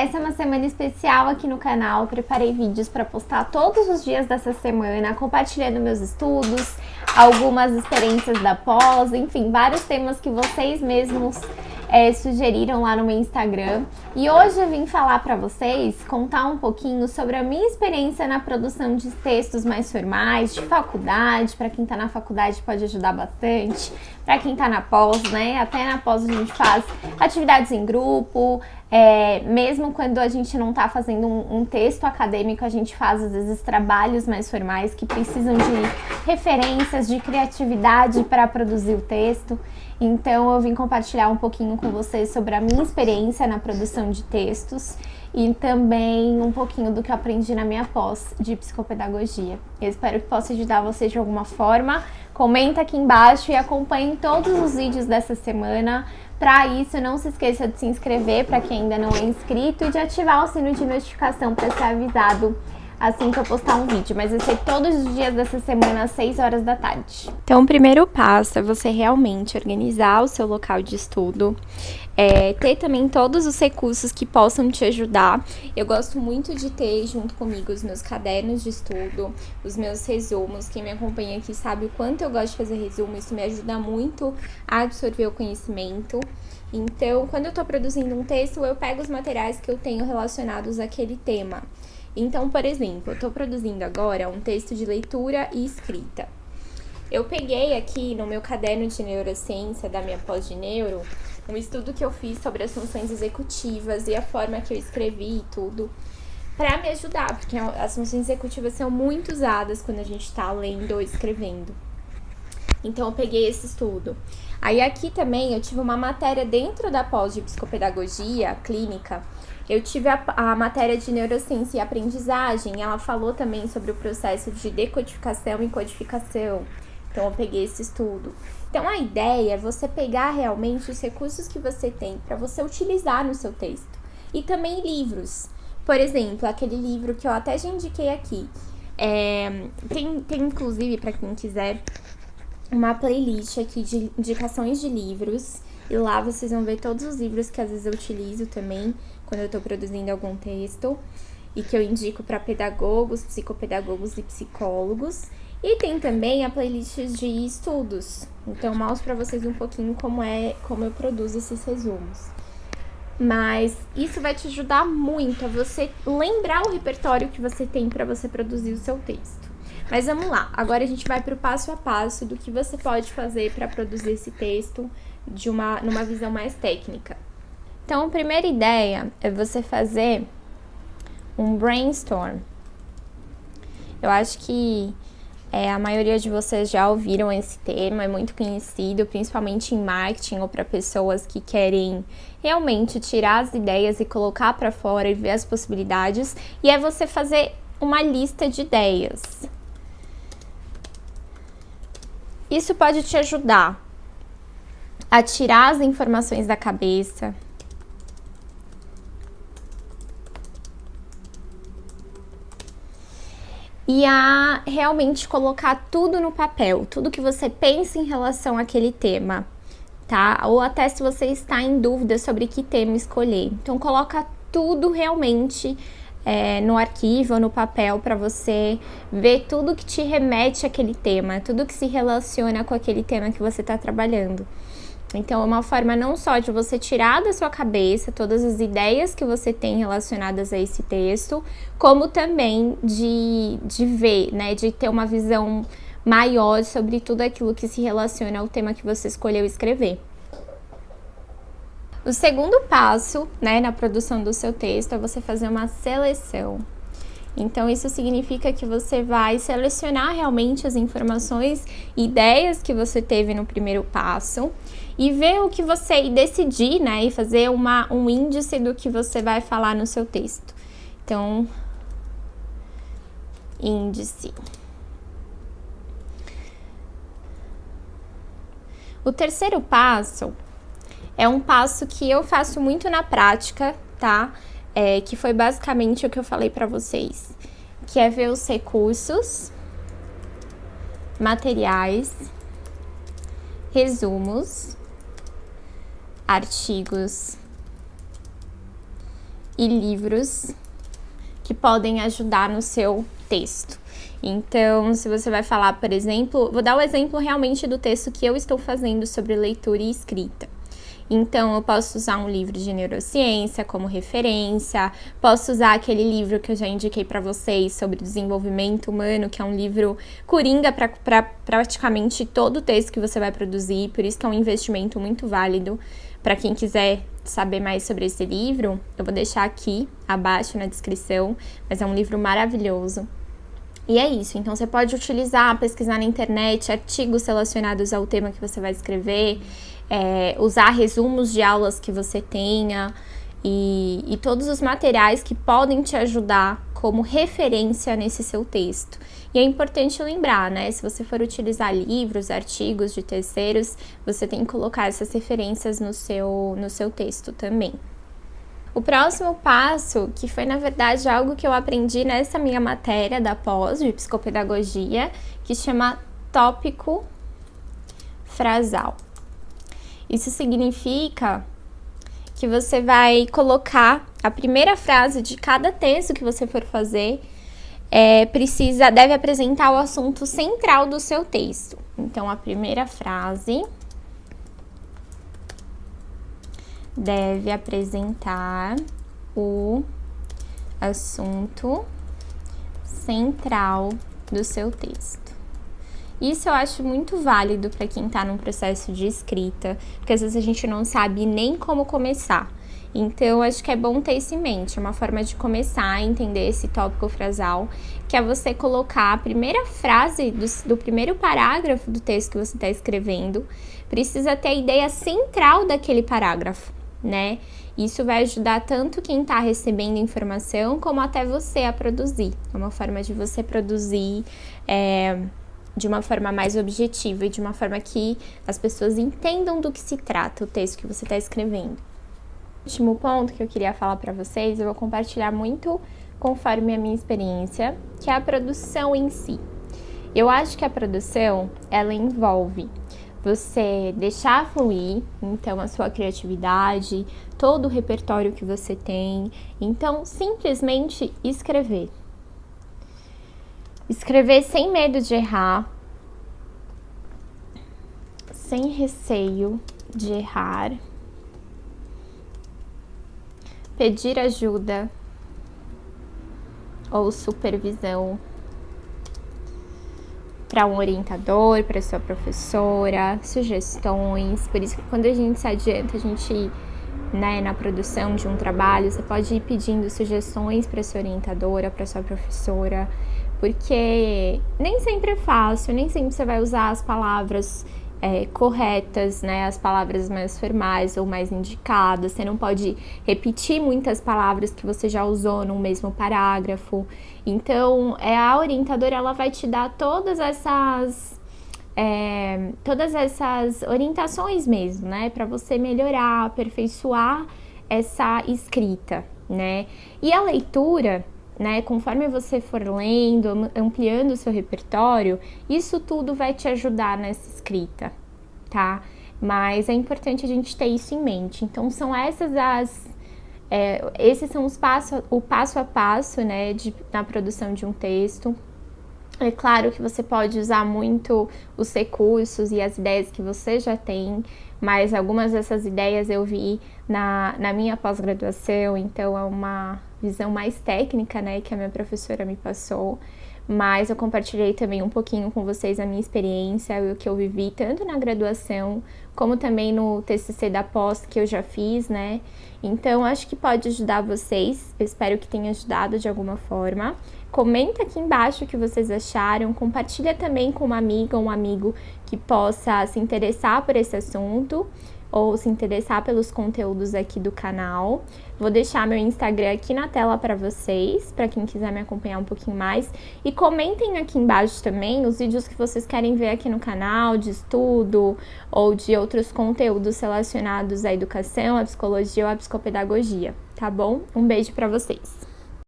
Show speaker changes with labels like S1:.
S1: Essa é uma semana especial aqui no canal. Preparei vídeos para postar todos os dias dessa semana, compartilhando meus estudos, algumas experiências da pós, enfim, vários temas que vocês mesmos sugeriram lá no meu Instagram. E hoje eu vim falar para vocês, contar um pouquinho sobre a minha experiência na produção de textos mais formais, de faculdade. Para quem tá na faculdade pode ajudar bastante, para quem tá na pós, né? Até na pós a gente faz atividades em grupo, mesmo quando a gente não tá fazendo um texto acadêmico, a gente faz às vezes trabalhos mais formais que precisam de referências, de criatividade para produzir o texto. Então eu vim compartilhar um pouquinho com vocês sobre a minha experiência na produção de textos e também um pouquinho do que eu aprendi na minha pós de psicopedagogia. Eu espero que possa ajudar vocês de alguma forma. Comenta aqui embaixo e acompanhe todos os vídeos dessa semana. Para isso, não se esqueça de se inscrever para quem ainda não é inscrito e de ativar o sino de notificação para ser avisado assim que eu postar um vídeo, mas vai ser todos os dias dessa semana às 6 horas da tarde. Então, o primeiro passo é você realmente organizar o seu local de estudo, ter também todos os recursos que possam te ajudar. Eu gosto muito de ter junto comigo os meus cadernos de estudo, os meus resumos. Quem me acompanha aqui sabe o quanto eu gosto de fazer resumo, isso me ajuda muito a absorver o conhecimento. Então, quando eu tô produzindo um texto, eu pego os materiais que eu tenho relacionados àquele tema. Então, por exemplo, eu estou produzindo agora um texto de leitura e escrita. Eu peguei aqui no meu caderno de neurociência da minha pós de neuro, um estudo que eu fiz sobre as funções executivas e a forma que eu escrevi e tudo, para me ajudar, porque as funções executivas são muito usadas quando a gente está lendo ou escrevendo. Então, eu peguei esse estudo. Aí, aqui também, eu tive uma matéria dentro da pós de psicopedagogia clínica. Eu tive a matéria de neurociência e aprendizagem, ela falou também sobre o processo de decodificação e codificação. Então, eu peguei esse estudo. Então, a ideia é você pegar realmente os recursos que você tem para você utilizar no seu texto. E também livros. Por exemplo, aquele livro que eu até já indiquei aqui. Tem inclusive, para quem quiser, uma playlist aqui de indicações de livros. E lá vocês vão ver todos os livros que às vezes eu utilizo também quando eu tô produzindo algum texto e que eu indico para pedagogos, psicopedagogos e psicólogos. E tem também a playlist de estudos. Então, eu mostro para vocês um pouquinho como eu produzo esses resumos. Mas isso vai te ajudar muito a você lembrar o repertório que você tem para você produzir o seu texto. Mas vamos lá, agora a gente vai para o passo a passo do que você pode fazer para produzir esse texto numa visão mais técnica. Então, a primeira ideia é você fazer um brainstorm. Eu acho que a maioria de vocês já ouviram esse termo, é muito conhecido, principalmente em marketing ou para pessoas que querem realmente tirar as ideias e colocar para fora e ver as possibilidades. E é você fazer uma lista de ideias. Isso pode te ajudar a tirar as informações da cabeça, e a realmente colocar tudo no papel, tudo que você pensa em relação àquele tema, tá? Ou até se você está em dúvida sobre que tema escolher. Então, coloca tudo realmente no arquivo ou no papel para você ver tudo que te remete àquele tema, tudo que se relaciona com aquele tema que você está trabalhando. Então, é uma forma não só de você tirar da sua cabeça todas as ideias que você tem relacionadas a esse texto, como também de ver, né, de ter uma visão maior sobre tudo aquilo que se relaciona ao tema que você escolheu escrever. O segundo passo, né, na produção do seu texto é você fazer uma seleção. Então, isso significa que você vai selecionar realmente as informações, ideias que você teve no primeiro passo e ver o que e decidir, né, e fazer um índice do que você vai falar no seu texto. Então, índice. O terceiro passo é um passo que eu faço muito na prática, tá? Que foi basicamente o que eu falei para vocês, que é ver os recursos, materiais, resumos, artigos e livros que podem ajudar no seu texto. Então, se você vai falar, por exemplo, vou dar o exemplo realmente do texto que eu estou fazendo sobre leitura e escrita. Então, eu posso usar um livro de neurociência como referência, posso usar aquele livro que eu já indiquei para vocês sobre desenvolvimento humano, que é um livro coringa para praticamente todo o texto que você vai produzir, por isso que é um investimento muito válido. Para quem quiser saber mais sobre esse livro, eu vou deixar aqui abaixo na descrição, mas é um livro maravilhoso. E é isso, então você pode utilizar, pesquisar na internet, artigos relacionados ao tema que você vai escrever, usar resumos de aulas que você tenha e todos os materiais que podem te ajudar como referência nesse seu texto. E é importante lembrar, né, se você for utilizar livros, artigos de terceiros, você tem que colocar essas referências no seu texto também. O próximo passo, que foi na verdade algo que eu aprendi nessa minha matéria da pós de psicopedagogia, que chama tópico frasal. Isso significa que você vai colocar a primeira frase de cada texto que você for fazer, deve apresentar o assunto central do seu texto. Então, a primeira frase deve apresentar o assunto central do seu texto. Isso eu acho muito válido para quem está num processo de escrita, porque às vezes a gente não sabe nem como começar. Então, acho que é bom ter isso em mente, uma forma de começar a entender esse tópico frasal, que é você colocar a primeira frase do primeiro parágrafo do texto que você está escrevendo, precisa ter a ideia central daquele parágrafo, né? Isso vai ajudar tanto quem está recebendo informação, como até você a produzir. É uma forma de você produzir de uma forma mais objetiva e de uma forma que as pessoas entendam do que se trata o texto que você está escrevendo. O último ponto que eu queria falar para vocês, eu vou compartilhar muito conforme a minha experiência, que é a produção em si. Eu acho que a produção, ela envolve você deixar fluir, então, a sua criatividade, todo o repertório que você tem. Então, simplesmente escrever. Escrever sem medo de errar, sem receio de errar. Pedir ajuda ou supervisão para um orientador, para sua professora, sugestões. Por isso que quando a gente se adianta, na produção de um trabalho, você pode ir pedindo sugestões para sua orientadora, para sua professora, porque nem sempre é fácil, nem sempre você vai usar as palavras corretas, né, as palavras mais formais ou mais indicadas. Você não pode repetir muitas palavras que você já usou no mesmo parágrafo. Então, a orientadora, ela vai te dar todas essas orientações mesmo, né, para você melhorar, aperfeiçoar essa escrita, né. E a leitura, né, conforme você for lendo, ampliando o seu repertório, isso tudo vai te ajudar nessa escrita, tá? Mas é importante a gente ter isso em mente. Então, são esses são o passo a passo, né, na produção de um texto. É claro que você pode usar muito os recursos e as ideias que você já tem, mas algumas dessas ideias eu vi na minha pós-graduação, então é uma visão mais técnica, né, que a minha professora me passou, mas eu compartilhei também um pouquinho com vocês a minha experiência, o que eu vivi tanto na graduação, como também no TCC da pós que eu já fiz, né, então acho que pode ajudar vocês, eu espero que tenha ajudado de alguma forma. Comenta aqui embaixo o que vocês acharam, compartilha também com uma amiga ou um amigo que possa se interessar por esse assunto ou se interessar pelos conteúdos aqui do canal. Vou deixar meu Instagram aqui na tela para vocês, para quem quiser me acompanhar um pouquinho mais. E comentem aqui embaixo também os vídeos que vocês querem ver aqui no canal, de estudo ou de outros conteúdos relacionados à educação, à psicologia ou à psicopedagogia, tá bom? Um beijo para vocês!